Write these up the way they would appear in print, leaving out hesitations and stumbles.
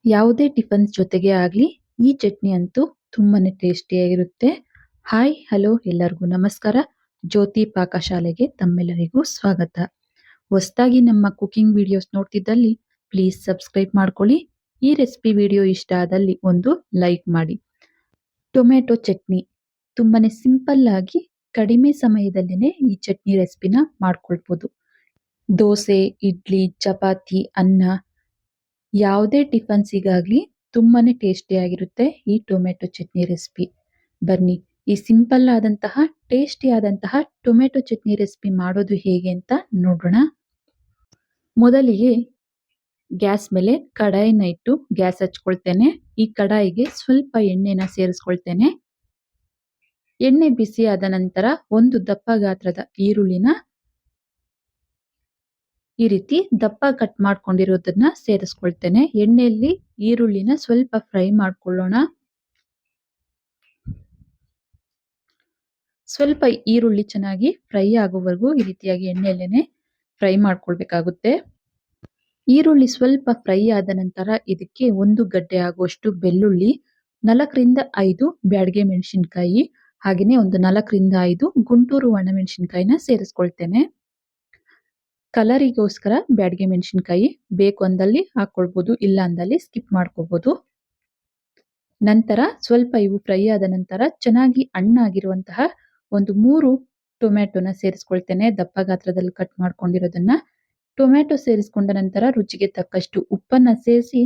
ಯಾವುದೇ ಟಿಫನ್ಸ್ ಜೊತೆಗೆ ಆಗ್ಲಿ ಈ ಚಟ್ನಿ ಅಂತೂ ತುಂಬಾನೇ ಟೇಸ್ಟಿಯಾಗಿರುತ್ತೆ. ಹಾಯ್ ಹಲೋ ಎಲ್ಲರಿಗೂ ನಮಸ್ಕಾರ. ಜ್ಯೋತಿ ಪಾಕಶಾಲೆಗೆ ತಮ್ಮೆಲ್ಲರಿಗೂ ಸ್ವಾಗತ. ಹೊಸದಾಗಿ ನಮ್ಮ ಕುಕಿಂಗ್ ವಿಡಿಯೋಸ್ ನೋಡ್ತಿದ್ದಲ್ಲಿ ಪ್ಲೀಸ್ ಸಬ್ಸ್ಕ್ರೈಬ್ ಮಾಡ್ಕೊಳ್ಳಿ. ಈ ರೆಸಿಪಿ ವಿಡಿಯೋ ಇಷ್ಟ ಆದಲ್ಲಿ ಒಂದು ಲೈಕ್ ಮಾಡಿ. ಟೊಮೆಟೊ ಚಟ್ನಿ ತುಂಬಾನೇ ಸಿಂಪಲ್ ಆಗಿ ಕಡಿಮೆ ಸಮಯದಲ್ಲೇನೆ ಈ ಚಟ್ನಿ ರೆಸಿಪಿನ ಮಾಡ್ಕೊಳ್ಬೋದು. ದೋಸೆ, ಇಡ್ಲಿ, ಚಪಾತಿ, ಅನ್ನ ಯಾವುದೇ ಟಿಫನ್ಸಿಗಾಗ್ಲಿ ತುಂಬಾನೇ ಟೇಸ್ಟಿಯಾಗಿರುತ್ತೆ ಈ ಟೊಮೆಟೊ ಚಟ್ನಿ ರೆಸಿಪಿ. ಬನ್ನಿ ಈ ಸಿಂಪಲ್ ಆದಂತಹ ಟೇಸ್ಟಿ ಆದಂತಹ ಟೊಮೆಟೊ ಚಟ್ನಿ ರೆಸಿಪಿ ಮಾಡೋದು ಹೇಗೆ ಅಂತ ನೋಡೋಣ. ಮೊದಲಿಗೆ ಗ್ಯಾಸ್ ಮೇಲೆ ಕಡಾಯಿನ ಇಟ್ಟು ಗ್ಯಾಸ್ ಹಚ್ಕೊಳ್ತೇನೆ. ಈ ಕಡಾಯಿಗೆ ಸ್ವಲ್ಪ ಎಣ್ಣೆನ ಸೇರಿಸ್ಕೊಳ್ತೇನೆ. ಎಣ್ಣೆ ಬಿಸಿ ಆದ ನಂತರ ಒಂದು ದಪ್ಪ ಗಾತ್ರದ ಈರುಳ್ಳಿನ ಈ ರೀತಿ ದಪ್ಪ ಕಟ್ ಮಾಡ್ಕೊಂಡಿರೋದನ್ನ ಸೇರಿಸ್ಕೊಳ್ತೇನೆ. ಎಣ್ಣೆಯಲ್ಲಿ ಈರುಳ್ಳಿನ ಸ್ವಲ್ಪ ಫ್ರೈ ಮಾಡ್ಕೊಳ್ಳೋಣ. ಸ್ವಲ್ಪ ಈರುಳ್ಳಿ ಚೆನ್ನಾಗಿ ಫ್ರೈ ಆಗೋವರೆಗೂ ಈ ರೀತಿಯಾಗಿ ಎಣ್ಣೆಯಲ್ಲೇನೆ ಫ್ರೈ ಮಾಡ್ಕೊಳ್ಬೇಕಾಗುತ್ತೆ. ಈರುಳ್ಳಿ ಸ್ವಲ್ಪ ಫ್ರೈ ಆದ ನಂತರ ಇದಕ್ಕೆ ಒಂದು ಗಡ್ಡೆ ಆಗುವಷ್ಟು ಬೆಳ್ಳುಳ್ಳಿ, 4ರಿಂದ 5 ಬ್ಯಾಡಗೆ ಮೆಣಸಿನಕಾಯಿ, ಹಾಗೆಯೇ ಒಂದು 4ರಿಂದ 5 ಗುಂಟೂರು ಒಣಮೆಣಸಿನಕಾಯಿನ ಸೇರಿಸ್ಕೊಳ್ತೇನೆ. ಕಲರಿಗೋಸ್ಕರ ಬ್ಯಾಡಗೆ ಮೆಣಸಿನಕಾಯಿ ಬೇಕು ಅಂದಲ್ಲಿ ಹಾಕೊಳ್ಬೋದು, ಇಲ್ಲ ಅಂದಲ್ಲಿ ಸ್ಕಿಪ್ ಮಾಡ್ಕೋಬಹುದು. ನಂತರ ಸ್ವಲ್ಪ ಇವು ಫ್ರೈ ಆದ ನಂತರ ಚೆನ್ನಾಗಿ ಹಣ್ಣಾಗಿರುವಂತಹ ಒಂದು 3 ಟೊಮೆಟೊನ ಸೇರಿಸ್ಕೊಳ್ತೇನೆ. ದಪ್ಪ ಗಾತ್ರದಲ್ಲಿ ಕಟ್ ಮಾಡ್ಕೊಂಡಿರೋದನ್ನ. ಟೊಮೆಟೊ ಸೇರಿಸ್ಕೊಂಡ ನಂತರ ರುಚಿಗೆ ತಕ್ಕಷ್ಟು ಉಪ್ಪನ್ನ ಸೇರಿಸಿ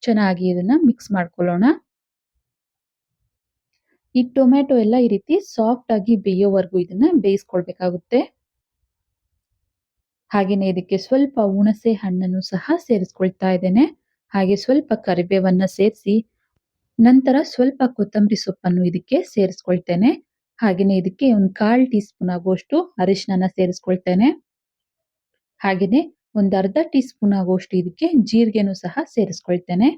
ಚೆನ್ನಾಗಿ ಇದನ್ನ ಮಿಕ್ಸ್ ಮಾಡ್ಕೊಳ್ಳೋಣ. ಈ ಟೊಮೆಟೊ ಎಲ್ಲ ಈ ರೀತಿ ಸಾಫ್ಟ್ ಆಗಿ ಬೇಯೋವರೆಗೂ ಇದನ್ನ ಬೇಯಿಸ್ಕೊಳ್ಬೇಕಾಗುತ್ತೆ. ಹಾಗೇನೆ ಇದಕ್ಕೆ ಸ್ವಲ್ಪ ಹುಣಸೆ ಹಣ್ಣನ್ನು ಸಹ ಸೇರಿಸ್ಕೊಳ್ತಾ ಇದ್ದೇನೆ. ಹಾಗೆ ಸ್ವಲ್ಪ ಕರಿಬೇವನ್ನ ಸೇರಿಸಿ ನಂತರ ಸ್ವಲ್ಪ ಕೊತ್ತಂಬರಿ ಸೊಪ್ಪನ್ನು ಇದಕ್ಕೆ ಸೇರಿಸ್ಕೊಳ್ತೇನೆ. ಹಾಗೇನೆ ಇದಕ್ಕೆ ಒಂದು 1/4 ಟೀ ಸ್ಪೂನ್ ಆಗುವಷ್ಟು ಅರಿಶಿನ ಸೇರಿಸ್ಕೊಳ್ತೇನೆ. ಹಾಗೇನೆ ಒಂದು ಅರ್ಧ ಟೀ ಸ್ಪೂನ್ ಆಗುವಷ್ಟು ಇದಕ್ಕೆ ಜೀರಿಗೆನೂ ಸಹ ಸೇರಿಸ್ಕೊಳ್ತೇನೆ.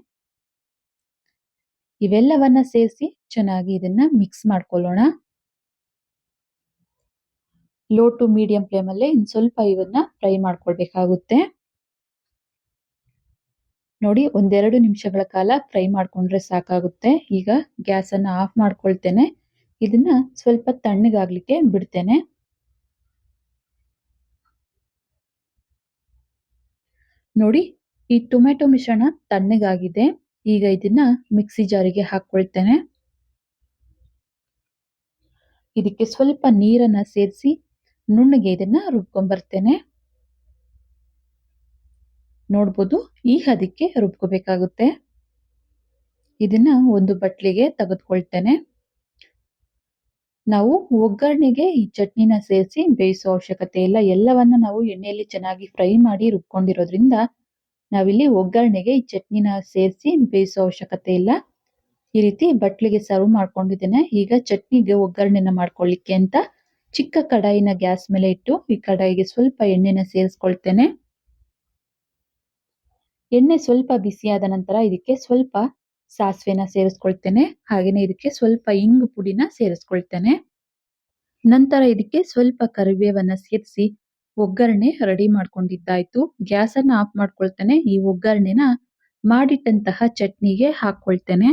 ಇವೆಲ್ಲವನ್ನ ಸೇರಿಸಿ ಚೆನ್ನಾಗಿ ಇದನ್ನ ಮಿಕ್ಸ್ ಮಾಡ್ಕೊಳ್ಳೋಣ. ಲೋ ಟು ಮೀಡಿಯಂ ಫ್ಲೇಮ್ ಅಲ್ಲೇ ಇನ್ನು ಸ್ವಲ್ಪ ಇವನ್ನ ಫ್ರೈ ಮಾಡ್ಕೊಳ್ಬೇಕಾಗುತ್ತೆ. ನೋಡಿ, 1-2 ನಿಮಿಷಗಳ ಕಾಲ ಫ್ರೈ ಮಾಡ್ಕೊಂಡ್ರೆ ಸಾಕಾಗುತ್ತೆ. ಈಗ ಗ್ಯಾಸ್ ಅನ್ನ ಆಫ್ ಮಾಡ್ಕೊಳ್ತೇನೆ. ಇದನ್ನ ಸ್ವಲ್ಪ ತಣ್ಣಗಾಗ್ಲಿಕ್ಕೆ ಬಿಡ್ತೇನೆ. ನೋಡಿ, ಈ ಟೊಮೆಟೊ ಮಿಶ್ರಣ ತಣ್ಣಗಾಗಿದೆ. ಈಗ ಇದನ್ನ ಮಿಕ್ಸಿ ಜಾರಿಗೆ ಹಾಕೊಳ್ತೇನೆ. ಇದಕ್ಕೆ ಸ್ವಲ್ಪ ನೀರನ್ನ ಸೇರಿಸಿ ನುಣ್ಣಗೆ ಇದನ್ನ ರುಬ್ಕೊಂಡ್ಬರ್ತೇನೆ. ನೋಡ್ಬೋದು, ಈ ಹದಕ್ಕೆ ರುಬ್ಕೋಬೇಕಾಗುತ್ತೆ. ಇದನ್ನ ಒಂದು ಬಟ್ಲಿಗೆ ತೆಗೆದುಕೊಳ್ತೇನೆ. ನಾವು ಒಗ್ಗರಣೆಗೆ ಈ ಚಟ್ನಿನ ಸೇರಿಸಿ ಬೇಯಿಸೋ ಅವಶ್ಯಕತೆ ಇಲ್ಲ. ಎಲ್ಲವನ್ನ ನಾವು ಎಣ್ಣೆಯಲ್ಲಿ ಚೆನ್ನಾಗಿ ಫ್ರೈ ಮಾಡಿ ರುಬ್ಕೊಂಡಿರೋದ್ರಿಂದ ನಾವಿಲ್ಲಿ ಒಗ್ಗರಣೆಗೆ ಈ ಚಟ್ನಿನ ಸೇರಿಸಿ ಬೇಯಿಸೋ ಅವಶ್ಯಕತೆ ಇಲ್ಲ. ಈ ರೀತಿ ಬಟ್ಲಿಗೆ ಸರ್ವ್ ಮಾಡ್ಕೊಂಡಿದ್ದೇನೆ. ಈಗ ಚಟ್ನಿಗೆ ಒಗ್ಗರಣೆನ ಮಾಡ್ಕೊಳ್ಳಿಕ್ಕೆ ಅಂತ ಚಿಕ್ಕ ಕಡಾಯಿನ ಗ್ಯಾಸ್ ಮೇಲೆ ಇಟ್ಟು ಈ ಕಡಾಯಿಗೆ ಸ್ವಲ್ಪ ಎಣ್ಣೆನ ಸೇರಿಸ್ಕೊಳ್ತೇನೆ. ಎಣ್ಣೆ ಸ್ವಲ್ಪ ಬಿಸಿಯಾದ ನಂತರ ಇದಕ್ಕೆ ಸ್ವಲ್ಪ ಸಾಸಿವೆನ ಸೇರಿಸ್ಕೊಳ್ತೇನೆ. ಹಾಗೇನೆ ಇದಕ್ಕೆ ಸ್ವಲ್ಪ ಇಂಗು ಪುಡಿನ ಸೇರಿಸ್ಕೊಳ್ತೇನೆ. ನಂತರ ಇದಕ್ಕೆ ಸ್ವಲ್ಪ ಕರಿಬೇವನ್ನ ಸೇರಿಸಿ ಒಗ್ಗರಣೆ ರೆಡಿ ಮಾಡ್ಕೊಂಡಿದ್ದಾಯ್ತು. ಗ್ಯಾಸ್ ಅನ್ನ ಆಫ್ ಮಾಡ್ಕೊಳ್ತೇನೆ. ಈ ಒಗ್ಗರಣೆನ ಮಾಡಿಟ್ಟಂತಹ ಚಟ್ನಿಗೆ ಹಾಕೊಳ್ತೇನೆ.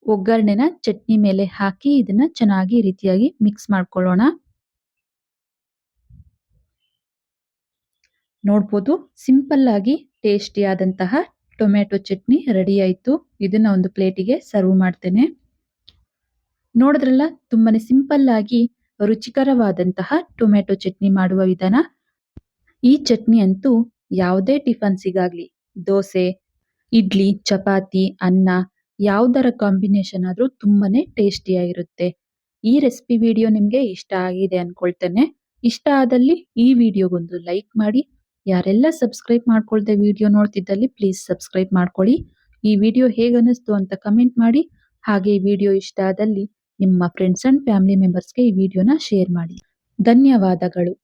ಒಗ್ಗರಣೆನ ಚಟ್ನಿ ಮೇಲೆ ಹಾಕಿ ಇದನ್ನ ಚೆನ್ನಾಗಿ ಈ ರೀತಿಯಾಗಿ ಮಿಕ್ಸ್ ಮಾಡ್ಕೊಳ್ಳೋಣ. ನೋಡ್ಬೋದು, ಸಿಂಪಲ್ ಆಗಿ ಟೇಸ್ಟಿ ಆದಂತಹ ಟೊಮೆಟೊ ಚಟ್ನಿ ರೆಡಿ ಆಯ್ತು. ಇದನ್ನ ಒಂದು ಪ್ಲೇಟಿಗೆ ಸರ್ವ್ ಮಾಡ್ತೇನೆ. ನೋಡಿದ್ರಲ್ಲ, ತುಂಬಾನೇ ಸಿಂಪಲ್ ಆಗಿ ರುಚಿಕರವಾದಂತಹ ಟೊಮೆಟೊ ಚಟ್ನಿ ಮಾಡುವ ವಿಧಾನ. ಈ ಚಟ್ನಿ ಅಂತೂ ಯಾವುದೇ ಟಿಫನ್ಸಿಗಾಗ್ಲಿ, ದೋಸೆ, ಇಡ್ಲಿ, ಚಪಾತಿ, ಅನ್ನ ಯಾವುದರ ಕಾಂಬಿನೇಷನ್ ಆದ್ರೂ ತುಂಬಾನೇ ಟೇಸ್ಟಿಯಾಗಿರುತ್ತೆ. ಈ ರೆಸಿಪಿ ವಿಡಿಯೋ ನಿಮ್ಗೆ ಇಷ್ಟ ಆಗಿದೆ ಅನ್ಕೊಳ್ತೇನೆ. ಇಷ್ಟ ಆದಲ್ಲಿ ಈ ವಿಡಿಯೋಗೊಂದು ಲೈಕ್ ಮಾಡಿ. ಯಾರೆಲ್ಲ ಸಬ್ಸ್ಕ್ರೈಬ್ ಮಾಡ್ಕೊಳ್ದೆ ವಿಡಿಯೋ ನೋಡ್ತಿದ್ದಲ್ಲಿ ಪ್ಲೀಸ್ ಸಬ್ಸ್ಕ್ರೈಬ್ ಮಾಡ್ಕೊಳ್ಳಿ. ಈ ವಿಡಿಯೋ ಹೇಗನ್ನಿಸ್ತು ಅಂತ ಕಮೆಂಟ್ ಮಾಡಿ. ಹಾಗೆ ಈ ವಿಡಿಯೋ ಇಷ್ಟ ಆದಲ್ಲಿ ನಿಮ್ಮ ಫ್ರೆಂಡ್ಸ್ ಅಂಡ್ ಫ್ಯಾಮಿಲಿ ಮೆಂಬರ್ಸ್ಗೆ ಈ ವಿಡಿಯೋನ ಶೇರ್ ಮಾಡಿ. ಧನ್ಯವಾದಗಳು.